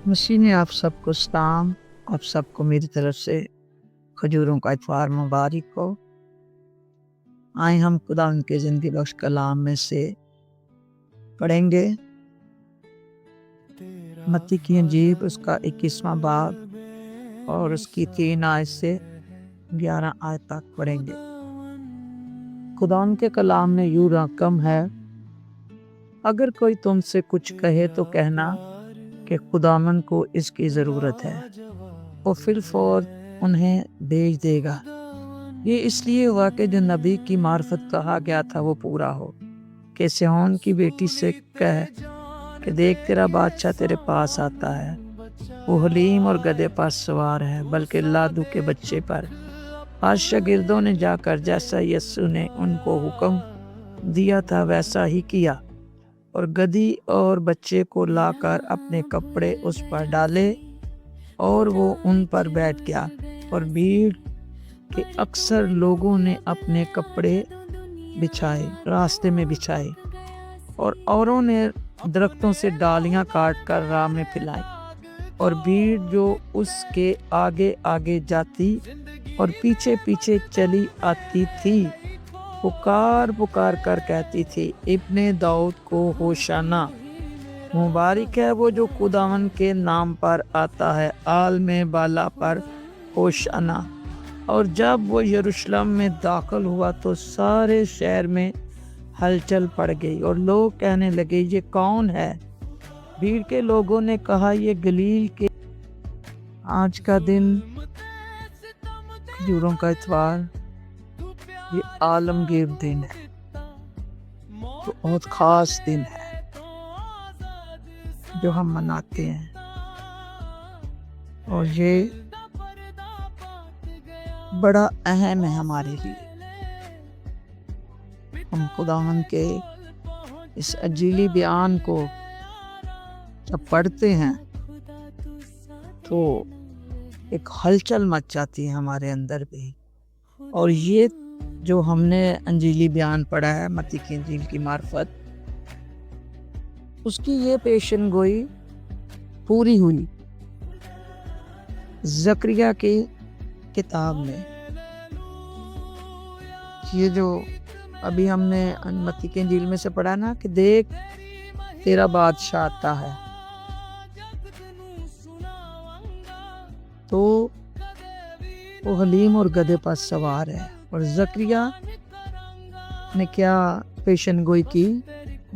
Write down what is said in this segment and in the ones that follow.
मसीह ने आप सबको सलाम। आप सबको मेरी तरफ से खजूरों का इतवार मुबारक हो। आए हम खुदा उनके ज़िंदगी बख्श कलाम में से पढ़ेंगे मत्ती की इंजील उसका 21वां बाब और उसकी 3 आयत से 11 आयत तक पढ़ेंगे। खुदा के कलाम में यूं रकम है, अगर कोई तुमसे कुछ कहे तो कहना कि खुदावन को इसकी ज़रूरत है, वो फिर फौर उन्हें भेज देगा। ये इसलिए हुआ कि जो नबी की मार्फत कहा गया था वो पूरा हो कि सिहोन की बेटी से कह कि देख तेरा बादशाह तेरे पास आता है, वो हलीम और गधे पर सवार है, बल्कि लादू के बच्चे पर। आज शागिर्दों ने जाकर जैसा यीशु ने उनको हुक्म दिया था वैसा ही किया और गधी और बच्चे को लाकर अपने कपड़े उस पर डाले और वो उन पर बैठ गया। और भीड़ के अक्सर लोगों ने अपने कपड़े बिछाए, रास्ते में बिछाए, और औरों ने दरख्तों से डालियां काट कर राह में फैलाई। और भीड़ जो उसके आगे आगे जाती और पीछे पीछे चली आती थी, पुकार पुकार कर कहती थी, इब्ने दाऊद को होशाना, मुबारक है वो जो खुदावन के नाम पर आता है, आल में बाला पर होशाना। और जब वो यरूशलेम में दाखिल हुआ तो सारे शहर में हलचल पड़ गई और लोग कहने लगे, ये कौन है? भीड़ के लोगों ने कहा, ये गलील के आज का दिन, खजूरों का इतवार, ये आलमगीर दिन है, तो बहुत खास दिन है जो हम मनाते हैं। और ये बड़ा अहम है हमारे लिए। हम खुदावन के इस अजीली बयान को जब पढ़ते हैं तो एक हलचल मच जाती है हमारे अंदर भी। और ये जो हमने अंजीली बयान पढ़ा है मत्ती की इंजील की मार्फत, उसकी ये पेशन गोई पूरी हुई ज़करिया की किताब में। ये जो अभी हमने मत्ती की इंजील में से पढ़ा ना कि देख तेरा बादशाह आता है, तो वो हलीम और गधे पर सवार है। और ज़करिया ने क्या पेशन गोई की?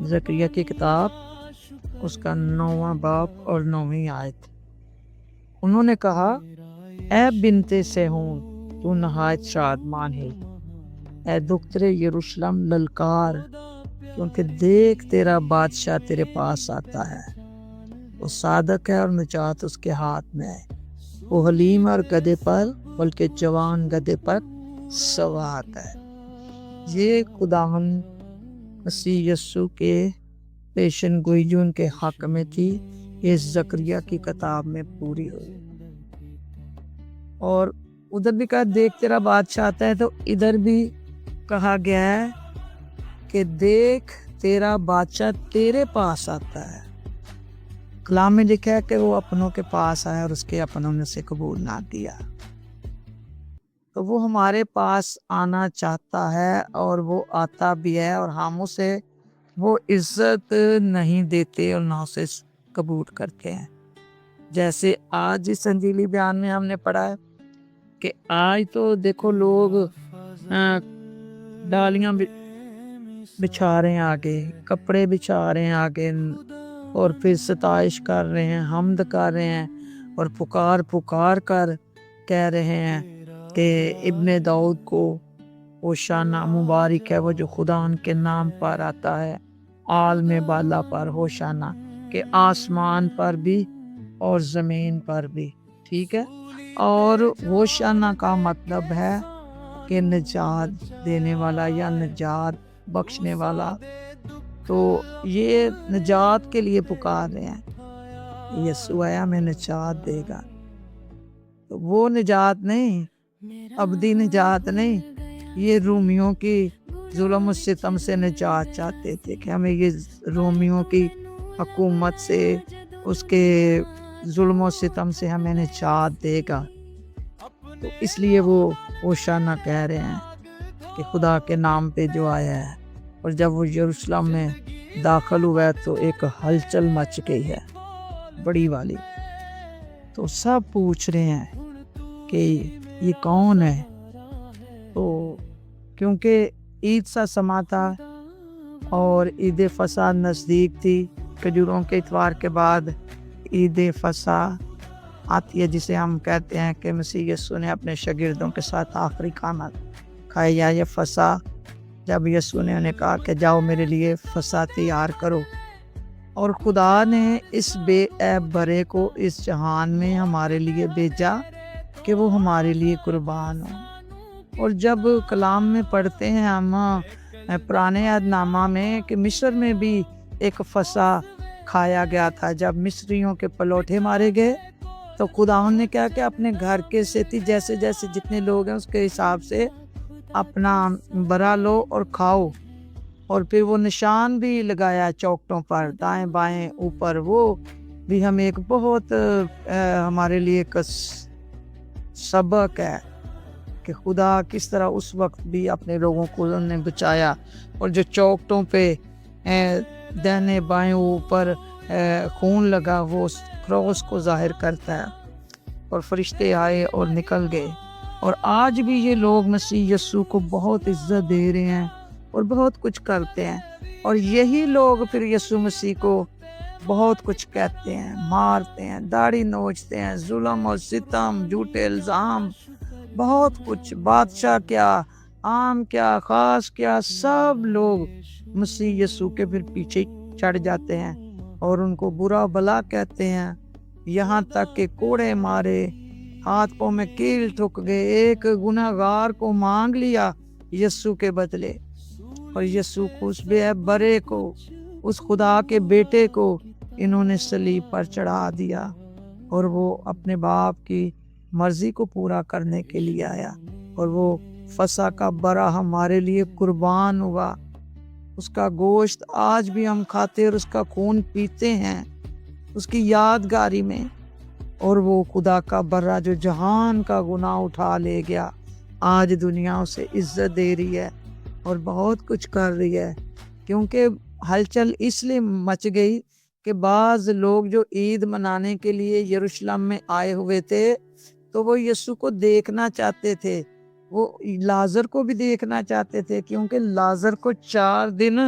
ज़करिया की किताब उसका 9वां बाब और 9वीं आयत। उन्होंने कहा, ऐ बिनते सेहून, तू नहायत शादमान है, ऐ दुख्तरे यरूशलेम ललकार, क्योंकि देख तेरा बादशाह तेरे पास आता है, वो सादक है और निजात उसके हाथ में है, वो हलीम और गधे पर, बल्कि जवान गधे पर सवार है। ये खुदावन मसीह यीशु के पेशन गोई जो उनके हक में थी, ये ज़करिया की किताब में पूरी हुई। और उधर भी कहा देख तेरा बादशाह आता है, तो इधर भी कहा गया है कि देख तेरा बादशाह तेरे पास आता है। कलाम में लिखा है कि वो अपनों के पास आया और उसके अपनों ने उसे कबूल ना किया। तो वो हमारे पास आना चाहता है और वो आता भी है, और हम उसे वो इज्जत नहीं देते और ना उसे कबूल करते हैं। जैसे आज इस अंजीली बयान में हमने पढ़ा है कि आज तो देखो लोग डालियां बिछा रहे हैं आगे, कपड़े बिछा रहे हैं आगे, और फिर सताइश कर रहे हैं, हमद कर रहे हैं, और पुकार पुकार कर कह रहे हैं कि इब्ने दाऊद को होशाना, मुबारक है वो जो खुदा उनके नाम पर आता है, आल में बाला पर होशाना, के आसमान पर भी और ज़मीन पर भी। ठीक है। और होशाना का मतलब है कि निजात देने वाला या निजात बख्शने वाला। तो ये निजात के लिए पुकार रहे हैं, यीशु आया में निजात देगा। तो वो निजात नहीं, अबदी निजात नहीं, ये रोमियों की जुल्म और सितम से निजात चाहते थे कि हमें ये रोमियों की हुकूमत से, उसके ظلم و ستم سے ہمیں نجات دے گا۔ تو اس لیے وہ ہوشانہ کہہ رہے ہیں کہ خدا کے نام پہ جو آیا ہے۔ اور جب وہ یروشلم میں داخل ہوا ہے تو ایک ہلچل مچ گئی ہے بڑی والی۔ تو سب پوچھ رہے ہیں کہ یہ کون ہے؟ تو کیونکہ عید سا سما تھا اور عید فصح نزدیک تھی، کھجوروں کے اتوار کے بعد عید فصح آتی ہے، جسے ہم کہتے ہیں کہ مسیح یسوع نے اپنے شاگردوں کے ساتھ آخری کھانا کھایا۔ یہ فصح جب یسوع نے انہیں کہا کہ جاؤ میرے لیے فصح تیار کرو، اور خدا نے اس بے عیب برے کو اس جہان میں ہمارے لیے بھیجا کہ وہ ہمارے لیے قربان ہو۔ اور جب کلام میں پڑھتے ہیں ہم پرانے عہد نامہ میں کہ مصر میں بھی ایک فصح کھایا گیا تھا، جب مصریوں کے پلوٹے مارے گئے تو خدا نے کیا کہ اپنے گھر کے سیتی جیسے جیسے جتنے لوگ ہیں اس کے حساب سے اپنا برا لو اور کھاؤ۔ اور پھر وہ نشان بھی لگایا چوکٹوں پر، دائیں بائیں اوپر۔ وہ بھی ہمیں ایک بہت ہمارے لیے ایک سبق ہے کہ خدا کس طرح اس وقت بھی اپنے لوگوں کو نے بچایا۔ اور جو چوکٹوں پہ دہنے بائیں اوپر خون لگا وہ کراس کو ظاہر کرتا ہے۔ اور فرشتے آئے اور نکل گئے۔ اور آج بھی یہ لوگ مسیح یسوع کو بہت عزت دے رہے ہیں اور بہت کچھ کرتے ہیں، اور یہی لوگ پھر یسوع مسیح کو بہت کچھ کہتے ہیں، مارتے ہیں، داڑھی نوچتے ہیں، ظلم اور ستم، جھوٹے الزام، بہت کچھ، بادشاہ کیا، عام کیا، خاص کیا، سب لوگ مسیح یسوع کے پھر پیچھے چڑھ جاتے ہیں اور ان کو برا بلا کہتے ہیں، یہاں تک کہ کوڑے مارے، ہاتھ پاؤں میں کیل ٹھک گئے، ایک گنہگار کو مانگ لیا یسوع کے بدلے۔ اور یسوع کو، اس بے عیب برے کو، اس خدا کے بیٹے کو انہوں نے صلیب پر چڑھا دیا، اور وہ اپنے باپ کی مرضی کو پورا کرنے کے لیے آیا، اور وہ فصح کا برا ہمارے لیے قربان ہوا۔ اس کا گوشت آج بھی ہم کھاتے اور اس کا خون پیتے ہیں اس کی یادگاری میں۔ اور وہ خدا کا برا جو جہان کا گناہ اٹھا لے گیا، آج دنیا اسے عزت دے رہی ہے اور بہت کچھ کر رہی ہے، کیونکہ ہلچل اس لیے مچ گئی کہ بعض لوگ جو عید منانے کے لیے یروشلم میں آئے ہوئے تھے تو وہ یسوع کو دیکھنا چاہتے تھے، وہ لازر کو بھی دیکھنا چاہتے تھے، کیونکہ لازر کو 4 دن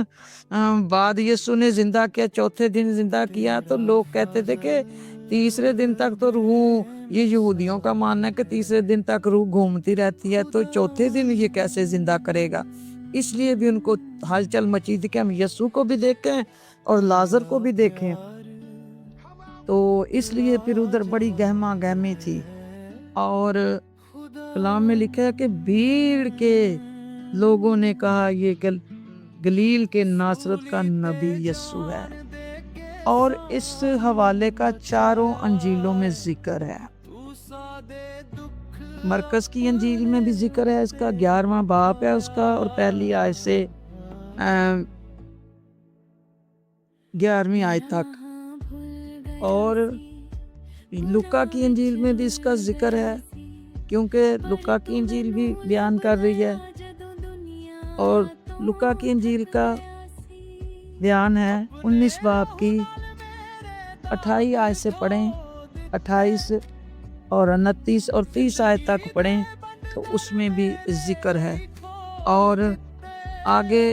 بعد یسوع نے زندہ کیا، چوتھے دن زندہ کیا۔ تو لوگ کہتے تھے کہ تیسرے دن تک تو روح، یہ یہودیوں کا ماننا ہے کہ تیسرے دن تک روح گھومتی رہتی ہے، تو چوتھے دن یہ کیسے زندہ کرے گا؟ اس لیے بھی ان کو ہلچل مچی تھی کہ ہم یسوع کو بھی دیکھیں اور لازر کو بھی دیکھیں۔ تو اس لیے پھر ادھر بڑی گہما گہمی تھی، اور کلام میں لکھا ہے کہ بھیڑ کے لوگوں نے کہا یہ گلیل کے ناصرت کا نبی یسوع ہے، اور اس حوالے کا 4 انجیلوں میں ذکر ہے۔ مرکز کی انجیل میں بھی ذکر ہے، اس کا 11واں باب ہے اس کا، اور پہلی آیت سے 11ویں آیت تک، اور لوکا کی انجیل میں بھی اس کا ذکر ہے، کیونکہ لوکا کی انجیل بھی بیان کر رہی ہے، اور لوکا کی انجیل کا بیان ہے 19 باب کی 28 آیت سے پڑھیں، 28 اور 29 اور 30 آیت تک پڑھیں تو اس میں بھی ذکر ہے۔ اور آگے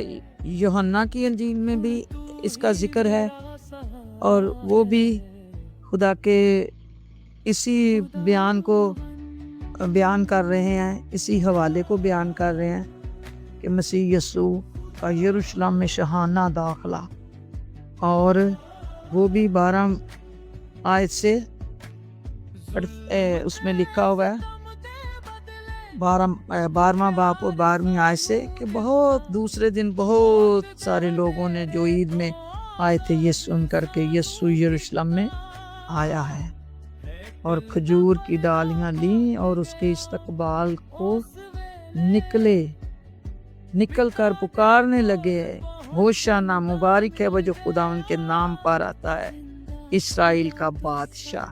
یوحنا کی انجیل میں بھی اس کا ذکر ہے، اور وہ بھی خدا کے اسی بیان کو بیان کر رہے ہیں، اسی حوالے کو بیان کر رہے ہیں کہ مسیح یسوع کا یروشلم میں شاہانہ داخلہ، اور وہ بھی 12 آیت سے اس میں لکھا ہوا ہے، 12واں باب اور 12ویں آیت سے، کہ بہت دوسرے دن بہت سارے لوگوں نے جو عید میں آئے تھے یہ سن کر کے یسوع یروشلم میں آیا ہے، اور کھجور کی ڈالیاں لیں اور اس کے استقبال کو نکل کر پکارنے لگے، ہوشانہ، مبارک ہے وہ جو خدا ان کے نام پر آتا ہے، اسرائیل کا بادشاہ۔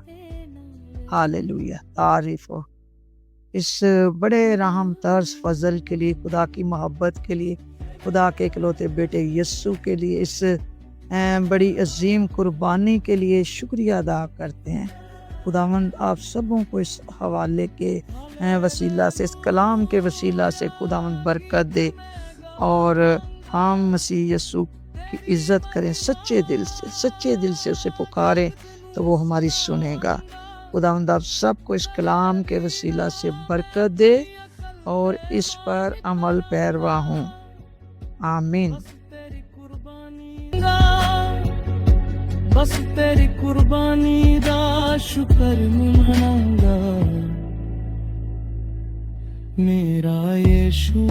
हालेलुया, तारीफ हो इस बड़े रहम तर्स फजल के लिए, खुदा की मोहब्बत के लिए, खुदा के इकलौते बेटे यस्सु के लिए, इस बड़ी अजीम कुर्बानी के लिए शुक्रिया अदा करते हैं। खुदावंद आप सबों को इस हवाले के वसीला से, इस कलाम के वसीला से खुदावंद बरकत दे और हम मसीह यस्सु की इज़्ज़त करें, सच्चे दिल से उसे पुकारें तो वो हमारी सुनेगा। खुदावंद आप सबको इस कलाम के वसीला से बरकत दे और इस पर अमल पैरवा हों, आमीन। बस तेरी कुर्बानी दा शुक्र मनाऊंगा, मेरा यीशु